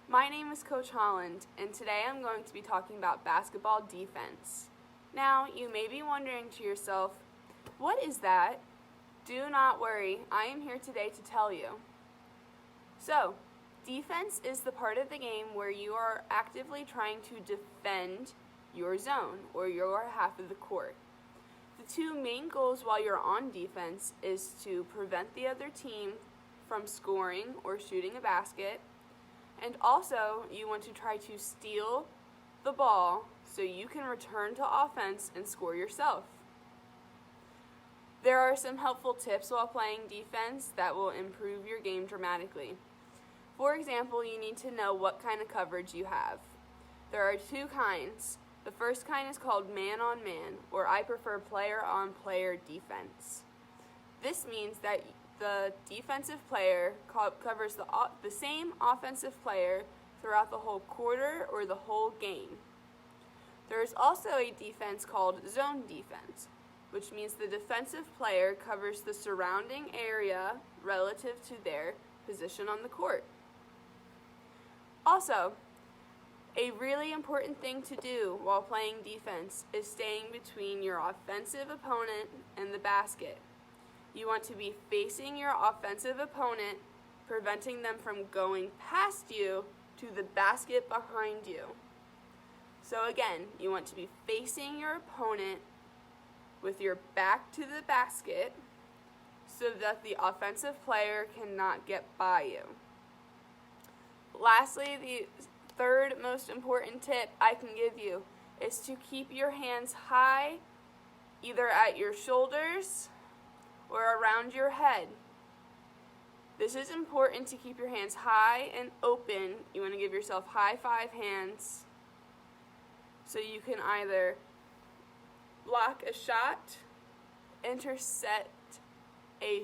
My name is Coach Holland, and today I'm going to be talking about basketball defense. Now, you may be wondering to yourself, what is that? Do not worry, I am here today to tell you. So, defense is the part of the game where you are actively trying to defend your zone or your half of the court. The two main goals while you're on defense is to prevent the other team from scoring or shooting a basket, and also you want to try to steal the ball so you can return to offense and score yourself. There are some helpful tips while playing defense that will improve your game dramatically. For example, you need to know what kind of coverage you have. There are two kinds. The first kind is called man-on-man, or I prefer player-on-player defense. This means that the defensive player covers the same offensive player throughout the whole quarter or the whole game. There is also a defense called zone defense, which means the defensive player covers the surrounding area relative to their position on the court. Also, a really important thing to do while playing defense is staying between your offensive opponent and the basket. You want to be facing your offensive opponent, preventing them from going past you to the basket behind you. So again, you want to be facing your opponent with your back to the basket so that the offensive player cannot get by you. Lastly, the third most important tip I can give you is to keep your hands high, either at your shoulders or around your head. This is important to keep your hands high and open. You want to give yourself high five hands so you can either block a shot, intercept a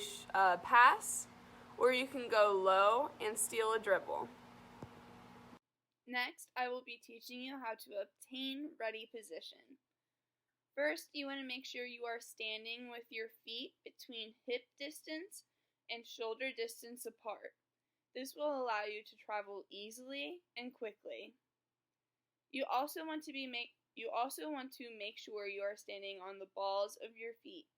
pass, or you can go low and steal a dribble. Next, I will be teaching you how to obtain ready position. First, you want to make sure you are standing with your feet between hip distance and shoulder distance apart. This will allow you to travel easily and quickly. You also want to make sure you are standing on the balls of your feet.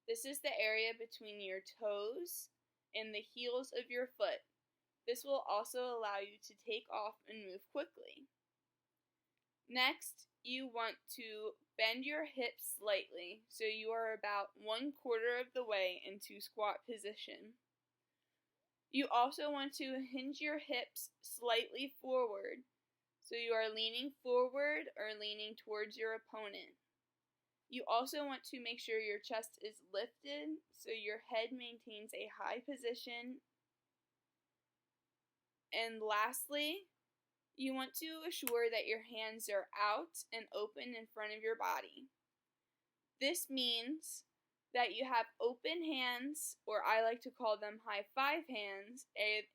This is the area between your toes and the heels of your foot. This will also allow you to take off and move quickly. Next, you want to bend your hips slightly so you are about 1/4 of the way into squat position. You also want to hinge your hips slightly forward so you are leaning forward or leaning towards your opponent. You also want to make sure your chest is lifted so your head maintains a high position. And lastly, you want to assure that your hands are out and open in front of your body. This means that you have open hands, or I like to call them high five hands,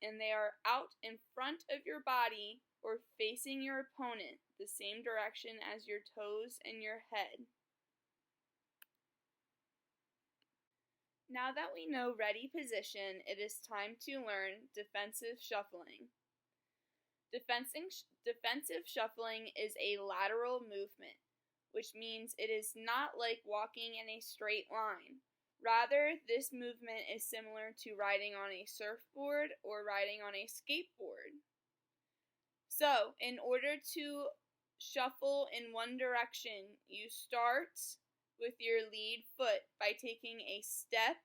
and they are out in front of your body or facing your opponent, the same direction as your toes and your head. Now that we know ready position, it is time to learn defensive shuffling. Defensive shuffling is a lateral movement, which means it is not like walking in a straight line. Rather, this movement is similar to riding on a surfboard or riding on a skateboard. So, in order to shuffle in one direction, you start with your lead foot by taking a step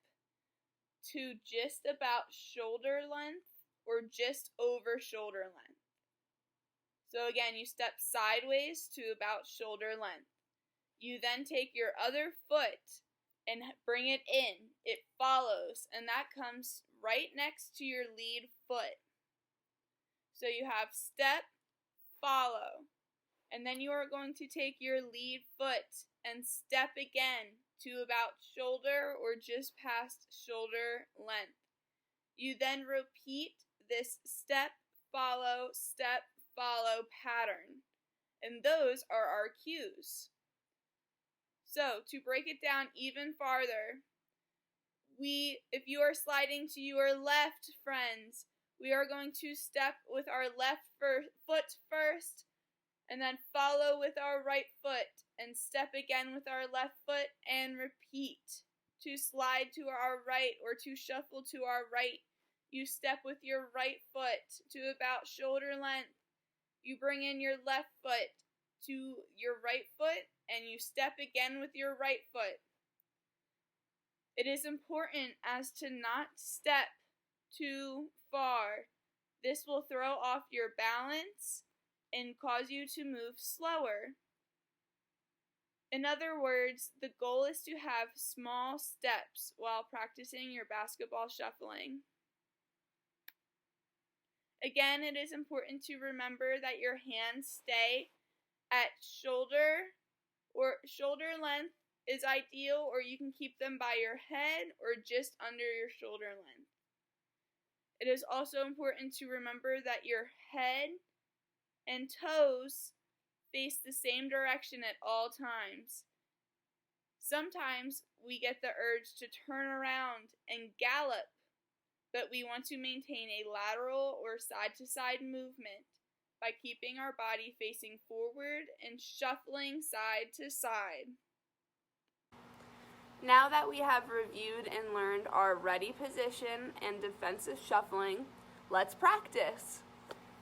to just about shoulder length or just over shoulder length. So again, you step sideways to about shoulder length. You then take your other foot and bring it in. It follows, and that comes right next to your lead foot. So you have step, follow, and then you are going to take your lead foot and step again to about shoulder or just past shoulder length. You then repeat this step, follow pattern, and those are our cues. So to break it down even farther, if you are sliding to your left, friends, We are going to step with our left foot first, and then follow with our right foot, and step again with our left foot, and repeat. To slide to our right or to shuffle to our right, you step with your right foot to about shoulder length. You bring in your left foot to your right foot, and you step again with your right foot. It is important as to not step too far. This will throw off your balance and cause you to move slower. In other words, the goal is to have small steps while practicing your basketball shuffling. Again, it is important to remember that your hands stay at shoulder length is ideal, or you can keep them by your head or just under your shoulder length. It is also important to remember that your head and toes face the same direction at all times. Sometimes we get the urge to turn around and gallop, but we want to maintain a lateral or side-to-side movement by keeping our body facing forward and shuffling side to side. Now that we have reviewed and learned our ready position and defensive shuffling, let's practice.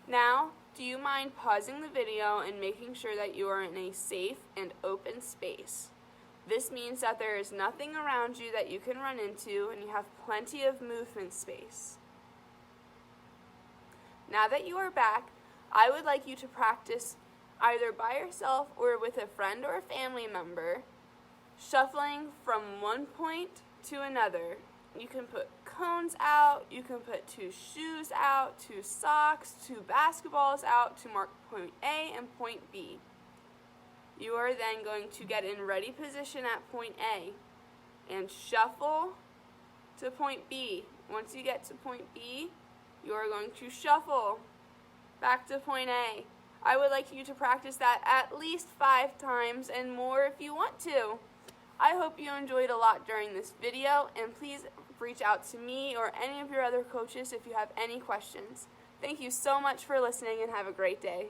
Now, do you mind pausing the video and making sure that you are in a safe and open space? This means that there is nothing around you that you can run into and you have plenty of movement space. Now that you are back, I would like you to practice either by yourself or with a friend or a family member, shuffling from one point to another. You can put cones out, you can put 2 shoes out, 2 socks, 2 basketballs out to mark point A and point B. You are then going to get in ready position at point A and shuffle to point B. Once you get to point B, you are going to shuffle back to point A. I would like you to practice that at least 5 times and more if you want to. I hope you enjoyed a lot during this video, and please reach out to me or any of your other coaches if you have any questions. Thank you so much for listening and have a great day.